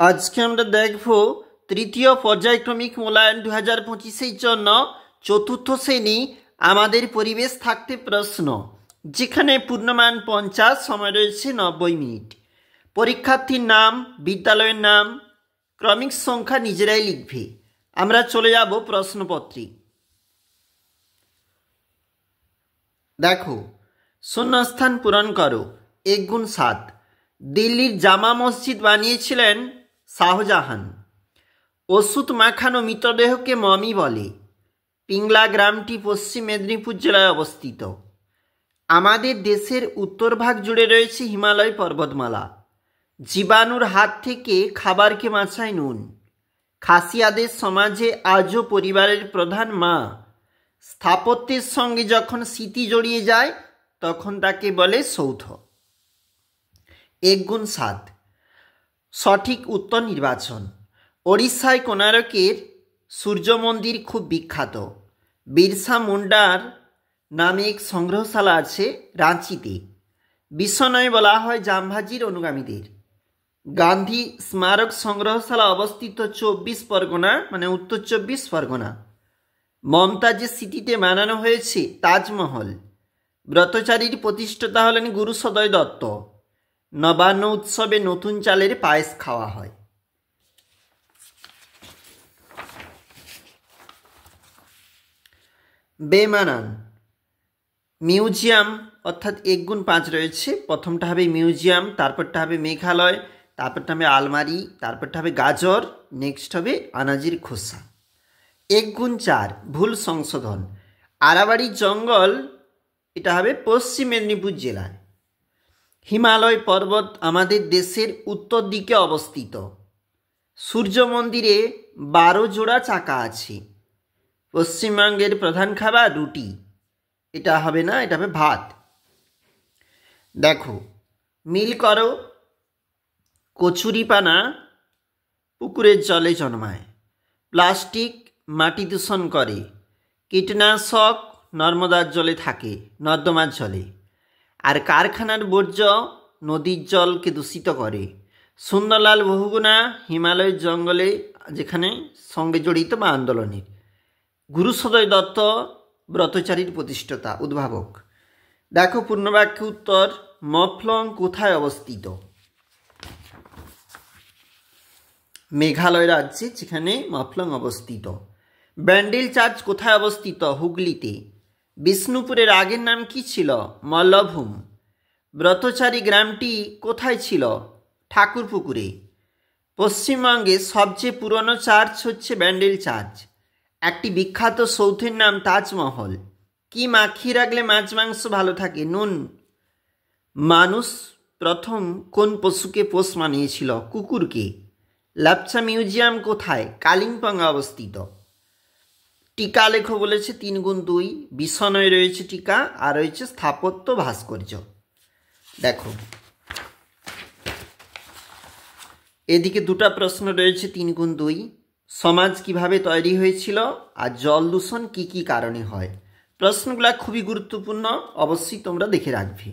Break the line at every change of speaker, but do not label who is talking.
আজকে আমরা দেখব তৃতীয় পর্যায়ক্রমিক মূল্যায়ন 2025-এর জন্য চতুর্থ শ্রেণী আমাদের পরিবেশ থাকতে প্রশ্ন, যেখানে পূর্ণমান 50, সময় রয়েছে 90 মিনিট। পরীক্ষার্থীর নাম, বিদ্যালয়ের নাম, ক্রমিক সংখ্যা নিজেরাই লিখবে। আমরা চলে যাব প্রশ্নপত্রে। দেখো, শূন্যস্থান পূরণ করো। 1 × 7। দিল্লির জামা মসজিদ বানিয়েছিলেন শাহজাহান। ওষুধ মাখানো মৃতদেহকে মমি বলে। পিংলা গ্রামটি পশ্চিম মেদিনীপুর জেলায় অবস্থিত। আমাদের দেশের উত্তরভাগ জুড়ে রয়েছে হিমালয় পর্বতমালা। জীবাণুর হাত থেকে খাবারকে বাঁচায় নুন। খাসিয়াদের সমাজে আজও পরিবারের প্রধান মা। স্থাপত্যের সঙ্গে যখন স্মৃতি জড়িয়ে যায় তখন তাকে বলে সৌধ। 1 × 7। সঠিক উত্তর নির্বাচন। ওড়িশায় কোণারকের সূর্য মন্দির খুব বিখ্যাত। বিরসা মুন্ডার নামে এক সংগ্রহশালা আছে রাঁচিতে। বিশ্বনয় বলা হয় জামভাজির অনুগামীদের। গান্ধী স্মারক সংগ্রহশালা অবস্থিত 24 পরগনা, মানে উত্তর 24 পরগনা। মমতাজের স্মৃতিতে বানানো হয়েছে তাজমহল। ব্রতচারীর প্রতিষ্ঠাতা হলেন গুরু সদয় দত্ত। নবান্ন উৎসবে নতুন চালের পায়েস খাওয়া হয়। বেমানান। মিউজিয়াম অর্থাৎ 1 × 5 রয়েছে। প্রথমটা হবে মিউজিয়াম, তারপরটা হবে মেঘালয়, তারপরটা হবে আলমারি, তারপরটা হবে গাজর, নেক্সট হবে আনাজের খোসা। 1 × 4 ভুল সংশোধন। আরাবাড়ি জঙ্গল, এটা হবে পশ্চিম মেদিনীপুর জেলায়। হিমালয় পর্বত আমাদের দেশের উত্তর দিকে অবস্থিত। সূর্য মন্দিরে 12 জোড়া চাকা আছে। পশ্চিমবঙ্গের প্রধান খাবার রুটি। এটা হবে না, এটা হবে ভাত। দেখো, মিল করো। কচুরিপানা পুকুরের জলে জন্মায়। প্লাস্টিক মাটি দূষণ করে। কীটনাশক নর্মদার জলে থাকে, নর্দমার জলে। আর কারখানার বর্জ্য নদীর জলকে দূষিত করে। সুন্দরলাল বহুগুণা হিমালয়ের জঙ্গলে, যেখানে সঙ্গে জড়িত বা আন্দোলনের। গুরু সদয় দত্ত ব্রতচারীর প্রতিষ্ঠাতা, উদ্ভাবক। দেখো, পূর্ণবাক্য উত্তর। মফলং কোথায় অবস্থিত? মেঘালয় রাজ্যে, যেখানে মফলং অবস্থিত। ব্যান্ডেল চার্চ কোথায় অবস্থিত? হুগলিতে। বিষ্ণুপুরের আগের নাম কি ছিল? মল্লভূম। ব্রতচারী গ্রামটি কোথায় ছিল? ঠাকুরপুকুরে। পশ্চিমবঙ্গে সবচেয়ে পুরনো চার্চ হচ্ছে ব্যান্ডেল চার্চ। একটি বিখ্যাত সৌধের নাম তাজমহল। কি মাখিয়ে রাখলে মাছ মাংস ভালো থাকে? নুন। মানুষ প্রথম কোন পশুকে পোষ মানিয়েছিল? কুকুরকে। লাপচা মিউজিয়াম কোথায়? কালিম্পংয়ে অবস্থিত। টিকা লেখো বলেছে 3 × 2। বিশ্বনয় রয়েছে টিকা, আর রয়েছে স্থাপত্য ভাস্কর্য। দেখো, এদিকে 2টা প্রশ্ন রয়েছে 3 × 2। সমাজ কিভাবে তৈরি হয়েছিল, আর জল দূষণ কি কি কারণে হয়। প্রশ্নগুলো খুবই গুরুত্বপূর্ণ, অবশ্যই তোমরা দেখে রাখবে।